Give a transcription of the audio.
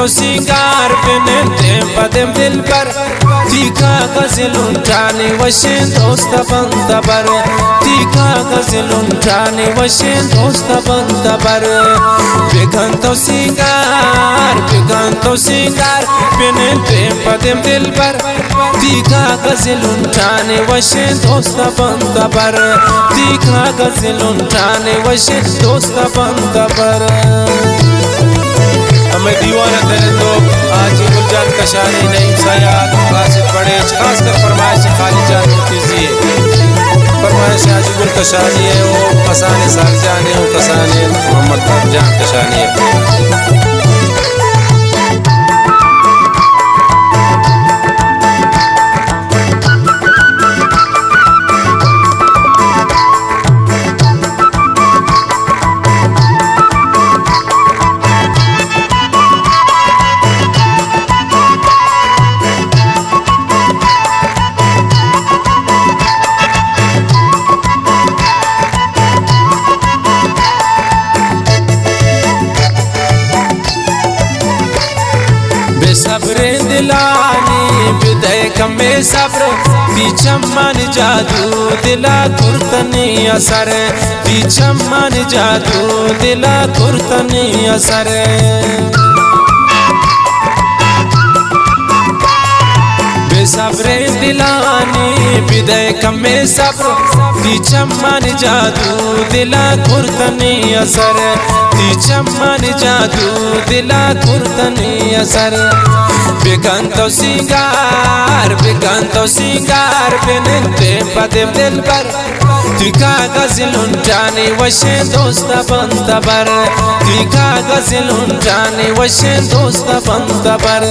तो सिंगार बिनते पदम दिल पर तीखा गजलुन जाने वशिन दोस्त बंदा बर तीखा गजलुन जाने वशिन दोस्त बंदा बर बिगन तो सिंगार बिनते पदम दिल पर तीखा गजलुन जाने वशिन दोस्त बंदा बर तीखा गजलुन जाने वशिन दोस्त बंदा बर। हमें दीवाना तेरे तो आज गुलजान कशानी नहीं सयाद कासिद बड़े खासकर फरमाइश खाली जान होती सी फरमाइश आज गुल कशानी है वो कसाने साल जाने वो कसाने मोहम्मद जान कशानी है। सब्रे दिलानी विदय कमे सब्र पीछमन जादू दिला कुर्तनी असर पीछमन जादू दिला कुर्तनी असर बेसब्रे दिलानी विदय कमे सब्र पीछमन जादू दिला कुर्तनी असर पीछमन जादू दिला कुर्तनी असर बिगन तो सिंगार बिनते पदम दिल पर तीखा गजलुन जाने वशिन दोस्त बंदा बर तीखा गजलुन जाने वशिन दोस्त बंदा बर।